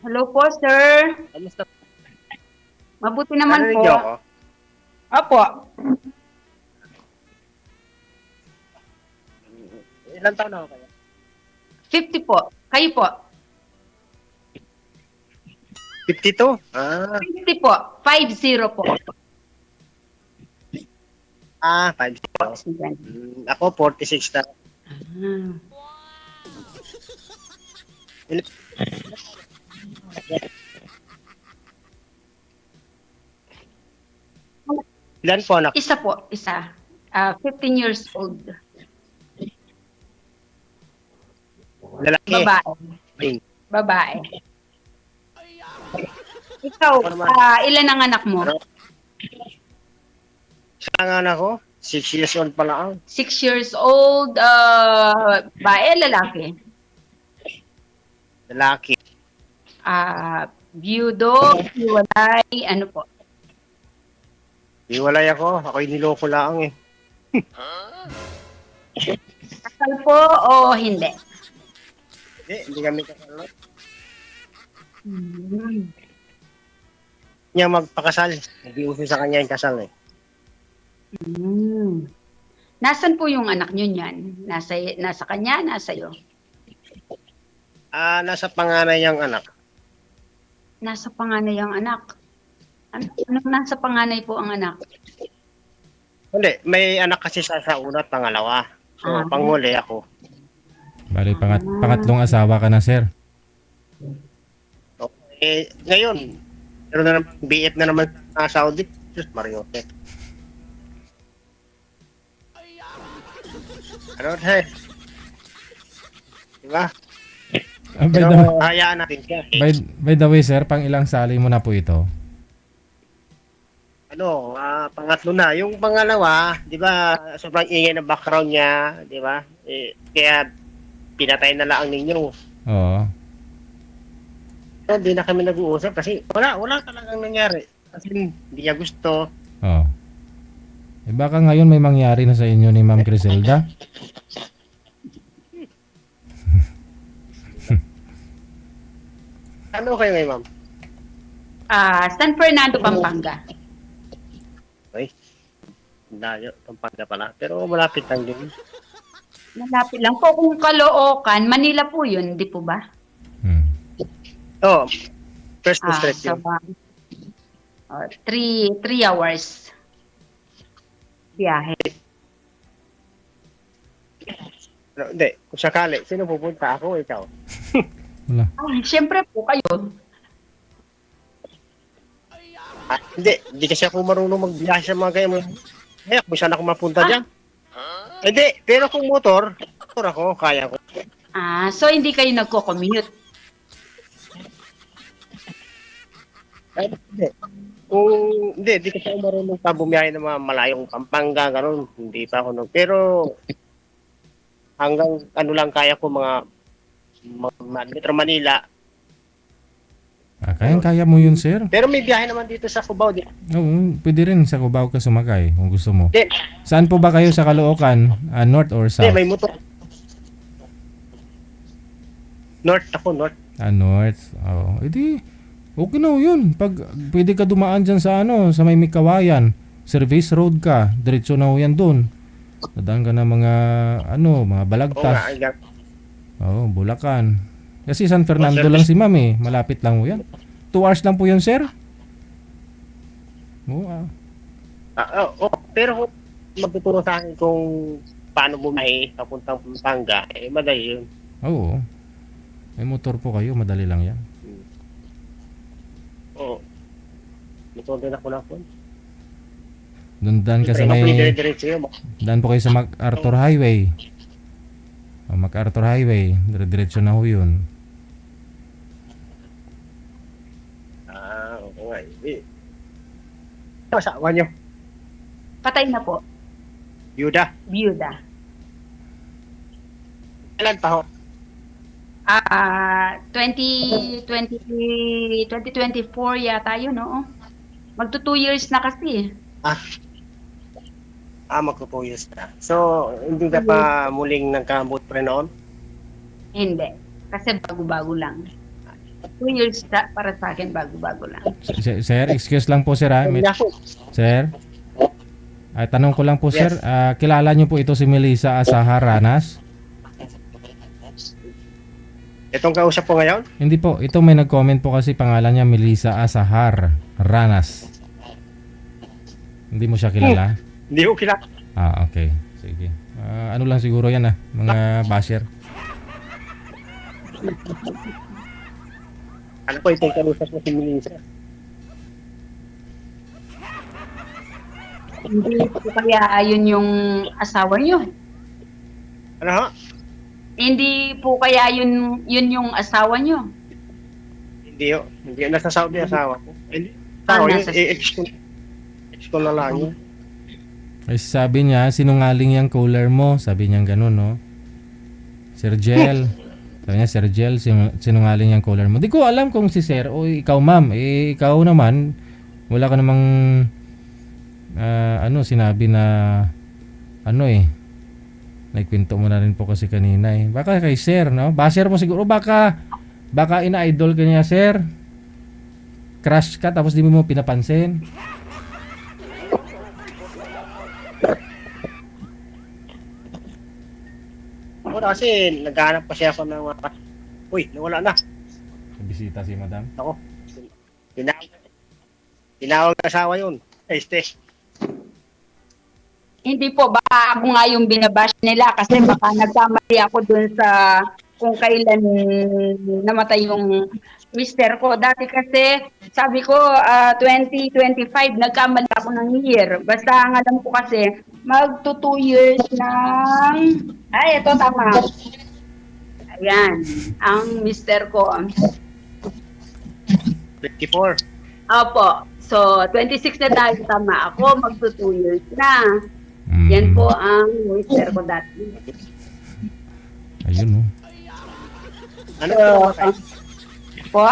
Hello po, sir. Kamusta? Mabuti naman Narinig po. niyo ako? Opo. Ilan taon na ako kaya? 50 po. Kayo po. 52? Ah, 50 po. 50 po. 5. Ako 46 na. Ah. Ilan po anak? Isa po. Isa. 15 years old. Lalaki. Babae. Babae. Ikaw, Ako naman. ilan ang anak mo? Ano? Isa nga anak ko, 6 years old pa lang. 6 years old. Babae, lalaki. Lalaki. Byudo, hiwalay, ano po? Iwalay ako. Ako'y niloko lang eh. Kasal po o hindi? Hindi kami kasal. Hmm. Niya magpakasal. Nag-iuso sa kanya yung kasal eh. Hmm. Nasaan po yung anak nyo niyan? Nasa kanya, nasa iyo? Nasa panganay yung anak. Nasa panganay ang anak. Anong nasa panganay po ang anak? Hindi, may anak kasi sa una at pangalawa. So, panghuli ako. Bali, pangatlong asawa ka na, sir. Okay. Ngayon, meron na naman, BF na naman sa Saudi. Diyos, Mariote. Ano, eh? Diba? By Pero the, hayaan natin siya. by the way, sir, pang ilang sali mo na po ito? Pangatlo na. Yung pangalawa, di ba, sobrang ingay ng background niya, di ba? Kaya pinatay na lang ninyo. Oo. So, hindi na kami nag-uusap kasi wala talagang nangyari. Kasi hindi niya gusto. Oo. Eh baka ngayon may mangyari na sa inyo ni Ma'am Criselda? Ano kayo ngayon, ma'am? San Fernando, Pampanga. Ay, layo, Pampanga pala. Pero malapit lang din. Malapit lang po. Kung Caloocan, Manila po yun, di po ba? Hmm. Oh, first district So, yun. 3 hours biyahe. Hindi, kung sakali, sino pupunta? Ako o ikaw? Wala. Siyempre po kayo. Hindi kasi ako marunong magbiyahe sa mga ganyan. Kung saan ako mapunta dyan? Hindi, pero kung motor ako, kaya ko. So hindi kayo nagko-commute. Hindi. Hindi kasi ako marunong pa bumiyahe ng mga malayong Pampanga, gano'n. Hindi pa ako pero hanggang lang kaya ko mga Metro Manila. Kayang-kaya mo yun, sir. Pero may biyahe naman dito sa Cubao. Oo, pwede rin sa Cubao ka sumakay kung gusto mo. Hindi, Saan po ba kayo sa Caloocan? North or south? may motor. North ako, north. North. Oo. Edi, okay na yun. Pag pwede ka dumaan dyan sa sa may Mikawayan, service road ka, diretso na yan dun. Dadaan ka na mga, mga Oo nga, Balagtas. hanggang Oo, Bulacan. Kasi San Fernando service. lang si ma'am eh. Malapit lang mo yan. 2 hours lang po yun, sir. Oo, pero kung magtuturo sa akin kung paano bumiyahe papuntang Pampanga, madali yun. Oo. May motor po kayo, madali lang yan. Oo. Motor din ako lang po. Doon ka sa Ako may... dire-diretso yun. Daan po kayo sa MacArthur Highway. MacArthur Highway. Dire-diretso na ho yun. Oo nga. Ano asawa nyo? Patay na po. Yuda. Byuda. Kailan pa ho? 2024 yata yun, no? Magto 2 years na kasi. Magto 2 years na. So, hindi ka pa muling nagkamot pre noon? Hindi. Kasi bago-bago lang. 2 years para sa akin, bago-bago lang. Sir, excuse lang po sir ha. Hindi ako. Sir? Ay, tanong ko lang po sir, kilala niyo po ito si Melissa Asahar Ranas? Itong kausap ko ngayon? Hindi po, ito may nag-comment po kasi pangalan niya Melissa Asahar Ranas. Hindi mo siya kilala? Hindi ko kilala. Okay. Sige. Ano lang siguro yan mga basher. Ano po itong kausap ko si Melissa? Hindi po kaya yun yung asawa niyo. Ano ha? Hindi po kaya yun yung asawa niyo. Hindi yun. Hindi yun. Nasa Saudi asawa ko. Hindi. Ah, Yun, nasa- ex ko na lang yun. Ay, sabi niya, sinungaling yung cooler mo. Sabi niya ganun, no? Sir Jel. Sabi niya, Sir Jel, sinungaling yung cooler mo. Di ko alam kung si Sir o ikaw, ma'am. Ikaw naman, wala ka namang sinabi na nagkwento mo na rin po kasi kanina Baka kay Sir, no? Basher mo siguro. Baka ina-idol ka niya, Sir. Crush ka tapos di mo pinapansin. Wala kasi, naghahanap pa siya ako ng mga... Uy, nawala na. Bisita si Madam. Ako. Tinawag na asawa yun. Hindi po, baka ako nga yung binabash nila kasi baka nagkamali ako dun sa kung kailan namatay yung mister ko. Dati kasi, sabi ko, 2025, nagkamali ako ng year. Basta ang alam ko kasi, magto 2 years ng... Ay, ito tama. Ayan, ang mister ko. 24. Opo, so 26 na tayo, tama ako, magto 2 years na. Yan po ang mister ko dati. Ayun, no? Ano Po?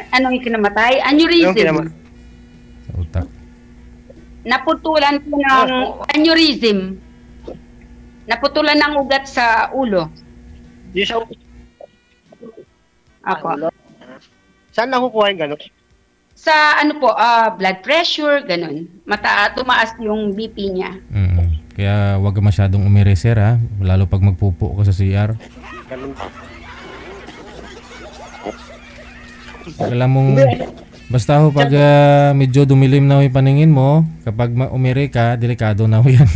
Anong ikinamatay? Yung Aneurysm. kinamatay? Sa utak. Naputulan po ng aneurysm. Naputulan ng ugat sa ulo. Yung sa... Ako. Saan nakukuha yung gano'n? Sa ano po, blood pressure, ganun. Tumaas yung BP niya. Kaya wag ka masyadong umire, Sir, ha? Lalo pag magpupo ka sa CR. Ganun. Alam mong... Basta ho, pag medyo dumilim na ho yung paningin mo, kapag umire ka, delikado na ho yan.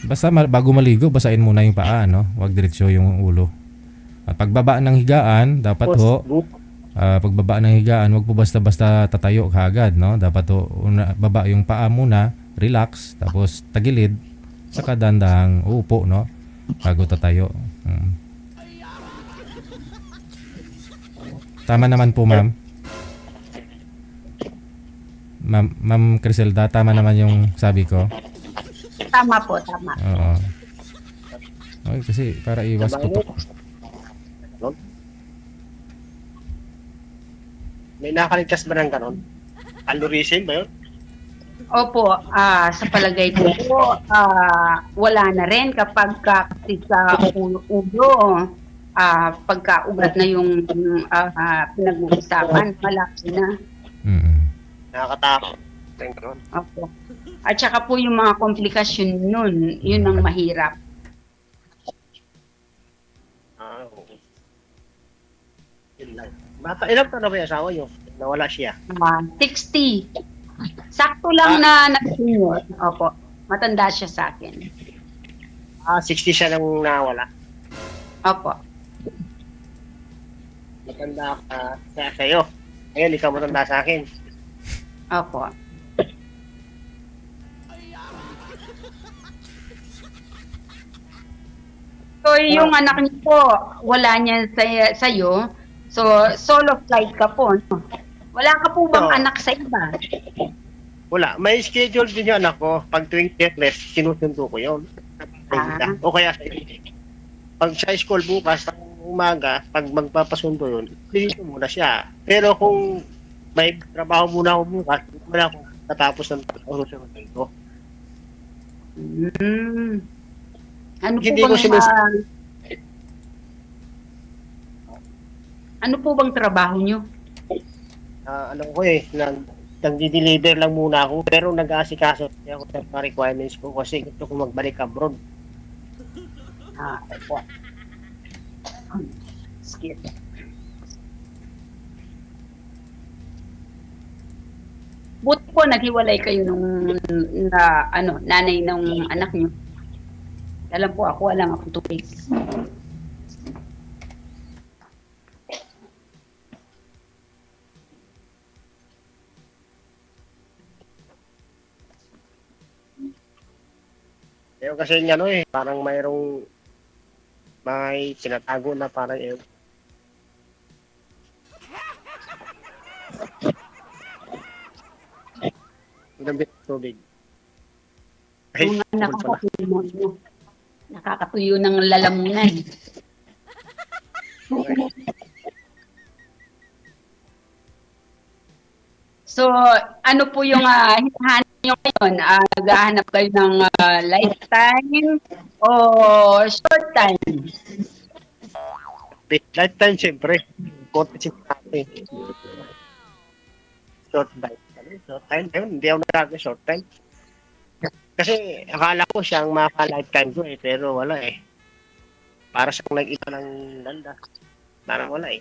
Basta bago maligo, basain muna yung paa, no? Wag diretso yung ulo. At pagbaba ng higaan, dapat ho, pagbaba ng higaan, wag po basta-basta tatayo kaagad, no? Dapat ho, baba yung paa muna, relax, tapos tagilid, saka dandahang uupo, no? Bago tatayo. Tama naman po, ma'am. Ma'am Criselda, tama naman yung sabi ko. Tama po, tama. Oo. Okay, kasi para iwas putok. May nakaligtas ba ng gano'n? Aneurysm ba yun? Opo, sa palagay ko po, wala na rin kapag kasi sa ulo, pagka-ugat na yung pinag-uusapan, malaki na. Nakakatakot. Ganun. Opo. At saka po yung mga komplikasyon nun, yun ang mahirap. Oo. Yun lang. Bata, ilang taon na ba yung asawa nyo? Nawala siya. 60. Sakto lang na nag-senior. Opo. Matanda siya sa akin. 60 siya nang nawala. Opo. Matanda ka sa'yo. Ngayon, ikaw matanda sa akin. Opo. So, yung anak niyo po, wala niya sa'yo. So, solo flight ka po. No? Wala ka po bang Oo. anak sa iba? Wala. May schedule din yung anak ko. Pag tuwing Tetles, sinusundo ko yun. O kaya pag sa school bukas, ng umaga, pag magpapasundo yun, dito muna siya. Pero kung may trabaho muna ako bukas. Hindi muna ako tatapos ng susunod ko. Hmm. Ano po Hindi bang ko sinus- ano po bang trabaho nyo? ano ko nag-deliver lang muna ako pero nag-aasikaso ako sa mga requirements ko kasi gusto ko magbalik abroad. Po. Skip. Buti po naghiwalay kayo nung nanay ng anak niyo. Alam po ako, walang akong tubig. Pero kasi parang may tinatago na parang ng tubig. Yung anak ko, nakakatuyo ng lalamunan. So, ano po yung hinahanap nyo ngayon? Naghahanap kayo ng lifetime o short time? Lifetime siyempre. Konti natin. Short time. Short time? Ayun, hindi ako nagkakaroon short time. Kasi akala ko siyang maka-lifetime ko pero wala Para siyang nag-iba ng landa. Parang wala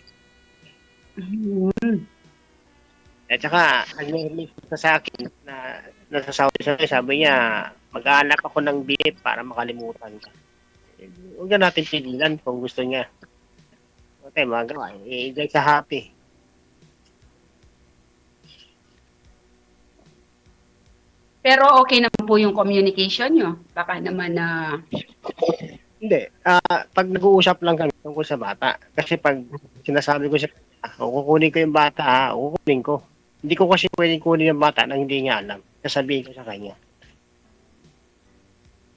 At saka, ang narinig sa akin na nasasabi sabi niya, mag-aanap ako ng BF para makalimutan ka. Huwag na natin pigilan kung gusto niya. Okay, magawa. I-enjoy sa happy. Pero okay naman po yung communication nyo. Baka naman Hindi. Pag nag-uusap lang kami tungkol sa bata. Kasi pag sinasabi ko siya, kukunin ko yung bata, kukunin ko. Hindi ko kasi pwedeng kunin yung bata nang hindi niya alam. Sasabihin ko sa kanya.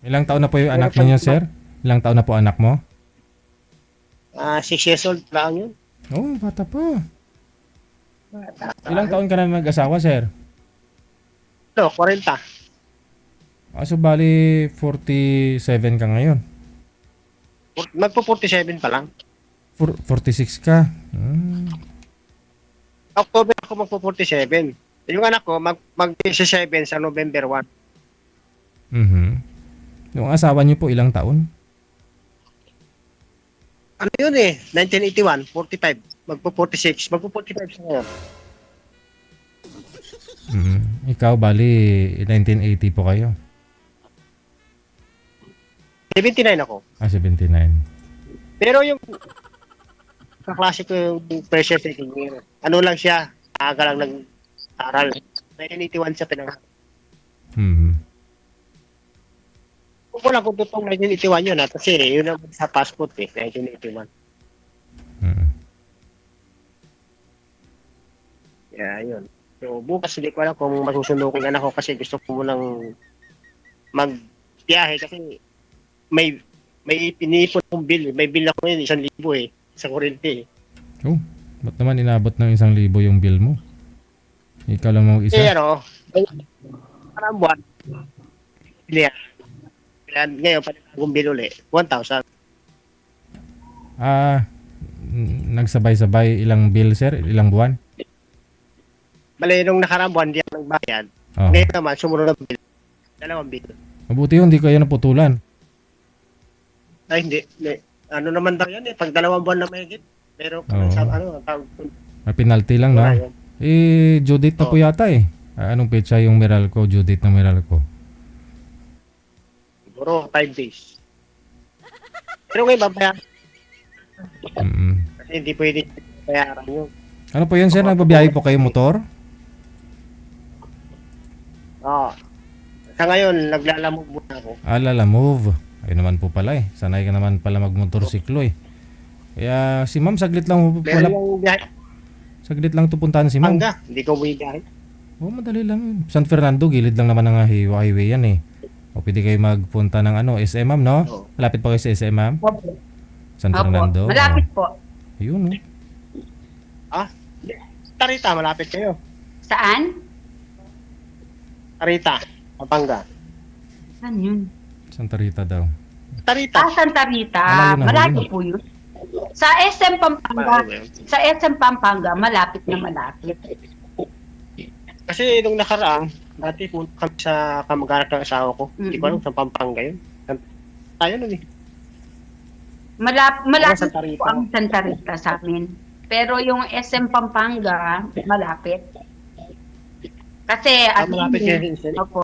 Ilang taon na po yung anak niyo, sir? Ilang taon na po anak mo? 6 years old lang yun. Oh, bata pa. Ilang taon ka na nag-asawa, sir? 40. So bali 47 ka ngayon. Magpo-47 pa lang. 46 ka. October ako magpo-47. Yung anak ko mag-17 sa November 1. Yung asawa niyo po ilang taon? Ano yun 1981, 45. Magpo-46. Magpo-45 sa ngayon. Ikaw bali 1980 po kayo. 79 ako. 79. Pero yung kaklase ko yung pressure second year. Ano lang siya, aga lang nag-aral. 1981 siya pinangalan. Kung lang kung totoong 1981 yun kasi yun naman sa passport 1981. Yeah, yun. So bukas hindi ko alam kung masusunod ko yung anak ko kasi gusto ko munang magbiyahe kasi may pinipon kong bill. May bill ako yun, 1,000 sa kuryente Oh, ba't naman inabot ng 1,000 yung bill mo? Ikaw lang mag-isa? Parang buwan. Ngayon, panagagong bill ulit, 1,000. Nagsabay-sabay ilang bill, sir? Ilang buwan? Bale, nung nakarang buwan, hindi ako nagbayad. Oh. Ngayon naman, sumunod na bill. 2 bill. Mabuti yun, hindi kayo naputulan. Ay, hindi. Ano naman daw yan pag 2 buwan na mahigit. Pero May penalty lang, no? Due date na po yata anong petsa yung Meralco, due date ng Meralco? Siguro 5 days. Pero ngayon, babayaran. Kasi hindi pwede bayaran yun. Ano po yun, sir? Nagbabiyahe po kayo motor? Oo. Sa ngayon, naglalamog muna ako. Lalamove. Ayun naman po pala Sanay ka naman pala magmotorsiklo Kaya si ma'am, saglit lang Meron yung biyahe. Saglit lang tupuntahan si ma'am. Hangga, hindi ko biyahe. Madali lang yun. San Fernando, gilid lang naman ng highway yan O pwede kayo magpunta ng SM, ma'am, no? Oo. Malapit pa kayo sa SM, ma'am? San Fernando. Malapit po. Ayun, Tarita, malapit kayo. Saan? Tarita, Pampanga. Saan yun? Santa Rita daw. Tarita. Santa Rita. Malayo na Malayo huli. po yun. Sa SM Pampanga. Malayo ba yun? Sa SM Pampanga, malapit na malapit. Kasi nung nakaraan, dati punta kami sa kamag-anak ng asawa ko. Hindi ko alam sa Pampanga yun. Tayo nun eh. Malapit Santa Rita. po ang Santa Rita sa amin. Pero yung SM Pampanga, malapit. Kasi, Malapit siya din siya. Opo.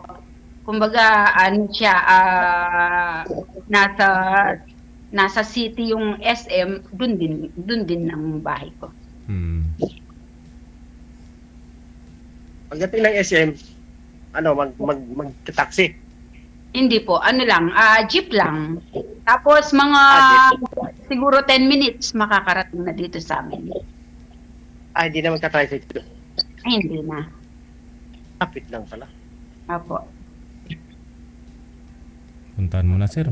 Kumbaga, ano siya, nasa city yung SM, dun din ang bahay ko. Hmm. Pagdating ng SM, mag-taxi. Hindi po, ano lang, jeep lang. Tapos mga siguro 10 minutes makakarating na dito sa amin. Hindi na magta-tricycle. Ay, hindi na. Kapit lang pala. Opo. Puntahan mo na, sir.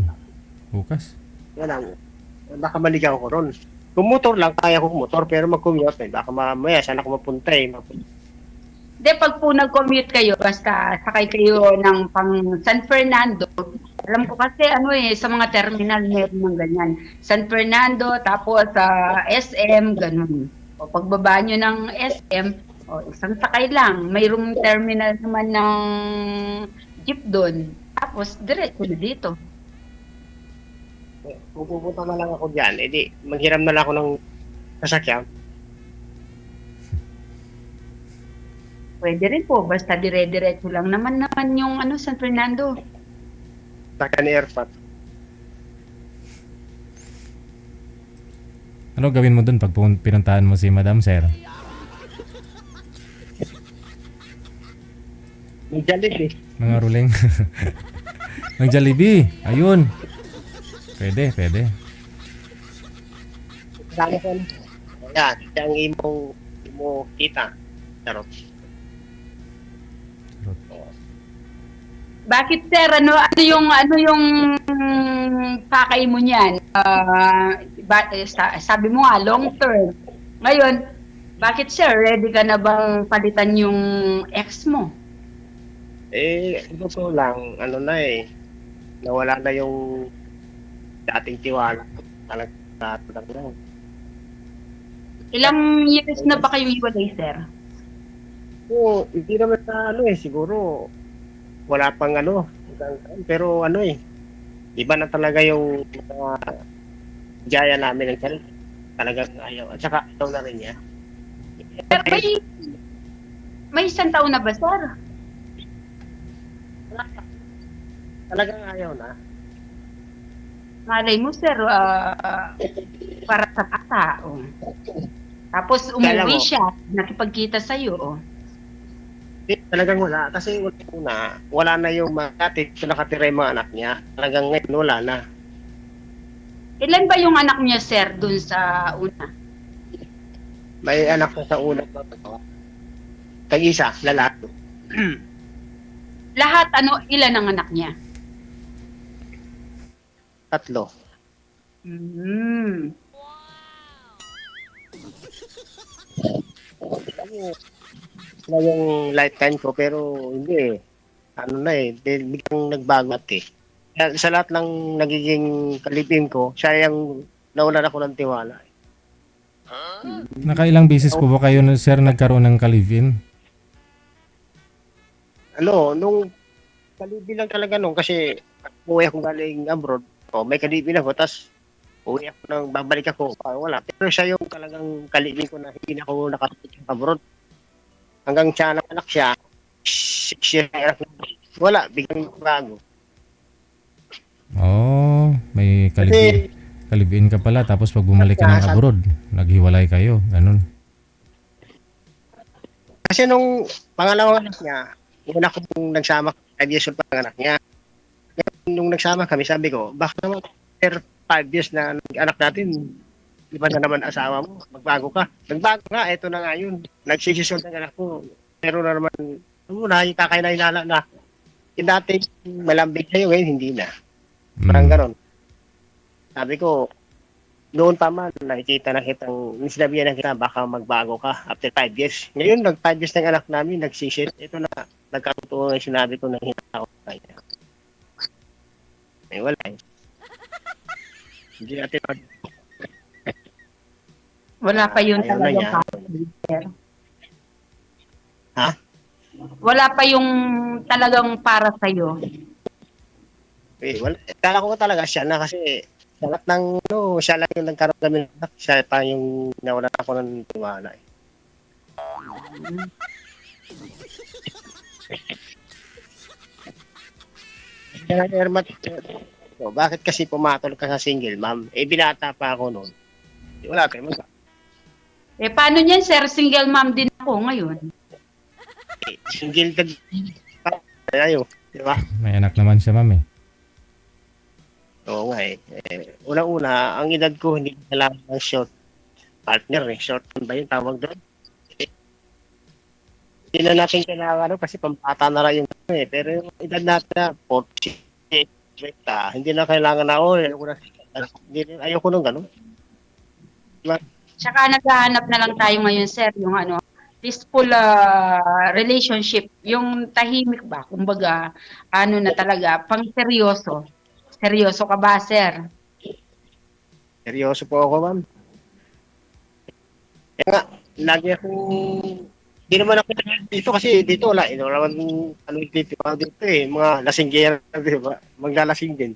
Bukas. Yan lang. Baka maligaw ko ron. Kung motor lang, kaya ko motor, pero mag-commute, baka mamaya saan ako mapunta eh. De, pag po nag-commute kayo, basta sakay kayo ng pang San Fernando, alam ko kasi sa mga terminal meron ng ganyan. San Fernando, tapos sa SM, ganun. O pagbaba nyo ng SM, isang sakay lang. Mayroong terminal naman ng jeep doon. Tapos, diretso na dito. Kung pupunta na lang ako dyan, edi maghiram na lang ako ng sasakyan. Pwede rin po, basta dire-diretso lang naman yung San Fernando. Saka ni Airpot. Ano gawin mo dun pag pinuntahan mo si Madam, sir? May Jollibee. Mga ruling. Ng Jollibee. Ayun. Pwede. Kasama ko. Yan, siya ang imo kita. Charot. Bakit sir, ano yung pakay mo niyan? Sabi mo nga long term. Ngayon, bakit sir, ready ka na bang palitan yung ex mo? Ito po lang, nawala na yung dating tiwala. Talagang lang. Ilang years na ba kayo hiwalay, sir? Hindi naman sa siguro wala pang pero iba na talaga yung gaya namin ng sarili. Talagang ayaw. At saka ito na rin niya. Pero may isang taon na ba, sir? Talagang ayaw na. Malay mo, sir, para sa bata. Tapos Kala umuwi mo. siya, nakipagkita sa'yo. Talagang wala. Kasi wala na yung dati nakatira yung mga anak niya. Talagang ngayon wala na. Ilan ba yung anak niya, sir, dun sa una? May anak na sa unang tag-isa, lalaki. Lahat, ilan ang anak niya? 3. Mm. Na yung lifetime ko pero hindi biglang nagbago Kaya sa lahat ng nagiging kalipin ko, siya yung nawalan ako ng tiwala. Nakailang beses po ba kayo, sir, nagkaroon ng kalivin? Nung kalipin lang talaga kasi uwi ako galing abroad, may kalipin ako, tapos uwi ako babalik ako, wala. Pero siya yung talagang kalipin ko na hindi na ako nakapit abroad. Hanggang siya anak siya, 6 years na anak niya. Wala, biglang bago. May kalibin ka pala, tapos pag bumalik ka ng abroad, naghiwalay kayo, ganun. Kasi nung pangalawang anak niya, una ko nagsama, 5 years yung panganak niya. Nung nagsama kami, sabi ko, baka naman 5 years na anak natin, iba na naman asawa mo, magbago ka. Nagbago nga, eto na nga yun. Nagsisisyon ng anak ko. Pero na naman, kakay-nainala na. Yung dati, malambig sa'yo, ngayon hindi na. Parang ganon. Sabi ko, Noon pa man, nakikita na kitang, sinabihan na kita, baka magbago ka after 5 years. Ngayon, 5 years ng anak namin, nagsisit. Ito na, nagkatotoo yung sinabi ko na hinaka ko sa kanya. Eh, wala eh. Hindi natin Wala pa yung ayaw na talagang niya. para sa'yo, sir. Ha? Wala pa yung talagang para sa'yo. Eh, wala. Kala ko talaga siya na kasi sa lahat ng, siya lang yung nagkaroon kami ng anak. Siya pa yung nawala ako ng tiwala eh. Kaya Ermat, bakit kasi pumatol ka sa single ma'am? Eh, binata pa ako noon. Wala tayong Eh, paano niyan, sir? Single mom din ako ngayon. single dad pa. Ayaw, di ba? May anak naman siya, ma'am eh. Oo nga eh. Una-una, ang edad ko hindi kailangan ng short partner eh. Short ba yung tawag doon? Hindi na natin kailangan kasi pambata na lang yung eh. Pero yung edad natin na 40, hindi na kailangan na ayoko nung gano'n. Diba? Tsaka naghahanap na lang tayo ngayon, sir, yung ano, peaceful relationship, yung tahimik ba, kumbaga, ano na talaga, pang seryoso. Seryoso ka ba, sir? Seryoso po ako, ma'am. Kaya nga, lagi akong hindi naman ako dito kasi dito wala. Ito naman ano dito eh. Mga lasinggera, di ba? Maglalasing din.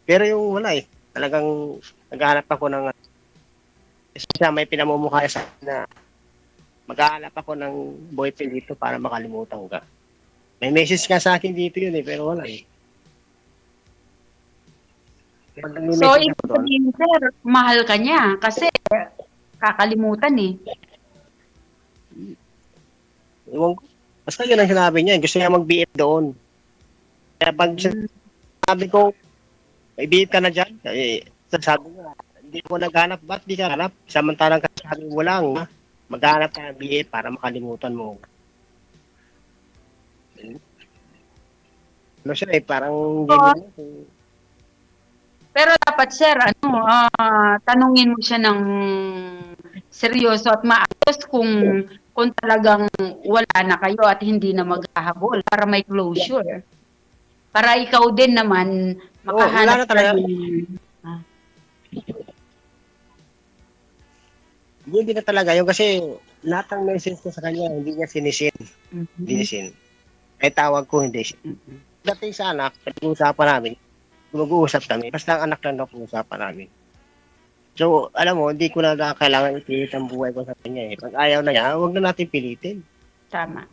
Pero yung wala eh. Talagang naghahanap ako ng siya may pinamumukha sa akin na maghahanap ako ng boyfriend dito para makalimutan ka. May message nga sa akin dito yun eh, pero wala eh. Pag So, nag-message ibig ako doon, sabihin, sir, mahal ka niya kasi kakalimutan eh. ewan ko. Basta yun ang sinabi niya. Gusto niya mag-BF doon. Kaya pag sabi ko, may BF ka na dyan, sabi niya, hindi ko naghanap, ba't di ka hanap? Samantalang kasabi mo lang, ha? Maghanap ka ng BF para makalimutan mo. Ano siya eh, parang So, genuine. pero dapat, sir, ano, tanungin mo siya ng seryoso at maayos kung talagang wala na kayo at hindi na maghahabol para may closure. Para ikaw din naman Oo, wala makahanap na ka talaga. din. Hindi na talaga yun kasi lahat ng message ko sa kanya, hindi niya sinisin. Hindi Mhm. niya sin. Ay tawag ko, hindi sin. Mhm. Dating sa anak, pinag-uusapan namin, mag-uusap kami, basta ang anak lang na pag-uusapan namin. So, alam mo, hindi ko na kailangan ipilit ang buhay ko sa kanya eh. Pag ayaw na niya, huwag na natin pilitin. Tama.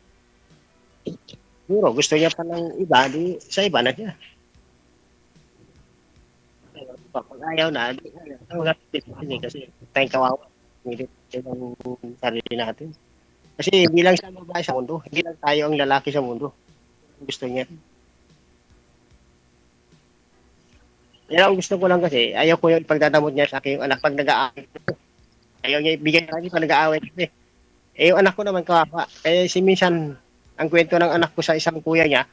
Siguro, gusto niya pa ng iba, di sa iba na siya. Pag ayaw na, di wala pilitin eh. Kasi tayong kawawa. Hindi ang sarili natin. Kasi hindi lang siya babae sa mundo. Hindi lang tayo ang lalaki sa mundo. Gusto niya. Yan ang gusto ko lang kasi, ayaw ko yung pagdadamot niya sa akin yung anak pag nag-aaway. Ayaw niya ibigay sa akin pag nag-aaway kasi. Eh, yung anak ko naman kawawa. Eh, si minsan, ang kwento ng anak ko sa isang kuya niya,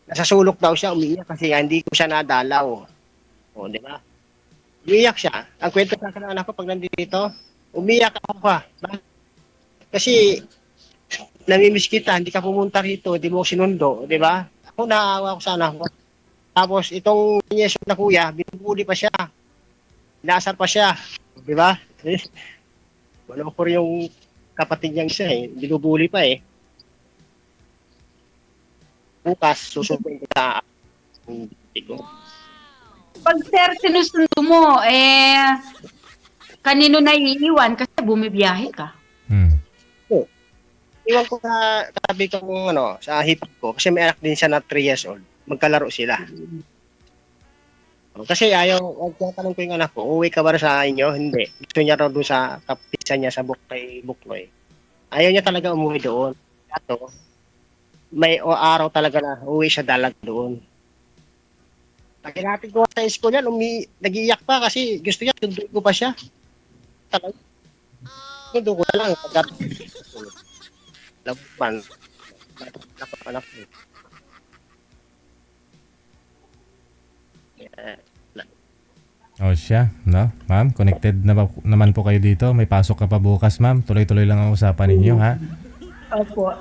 nasa sulok daw siya, umiiyak kasi nga, hindi ko siya nadalaw. O, di ba? Umiiyak siya. Ang kwento sa akin ng anak ko pag nandito, umiiyak ako pa. Kasi, namimiss kita, hindi ka pumunta rito, hindi mo sinundo, di ba? Ako naawa ko sa anak ko. Tapos, itong yeso na kuya, binubuli pa siya. Inaasar pa siya. Di ba? Wala ko rin yung kapatid niyang isa eh. Binubuli pa eh. Bukas, susunod kita. Hindi ko. Pag, sir, sinusundo mo, kanino na iiwan kasi bumibiyahe ka. Hmm. Iwan ko sa katabi ko sa hipag ko. Kasi may anak din siya na 3 years old. Magkalaro sila. Kasi huwag tanong ko yung anak ko, uwi ka ba sa inyo? Hindi. Gusto niya raw doon sa kapisa niya sa Bukloy. Ayaw niya talaga umuwi doon. Ato, may araw talaga na uwi siya dalag doon. Pagkinapit ko sa school yan, nag-iiyak pa kasi gusto niya, tunduin ko pa siya. Talaga. Tunduin ko na lang. Laban. Anak ko. O siya, no? Ma'am, connected na naman po kayo dito. May pasok ka pa bukas, ma'am. Tuloy-tuloy lang ang usapan ninyo, ha? Opo.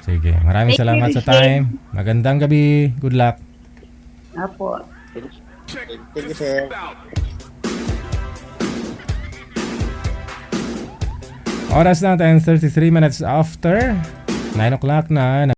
Sige, maraming Thank you, salamat sa Richie. time. Magandang gabi. Good luck. Opo. Thank you, sir. Oras na 10:33 minutes after 9 o'clock na.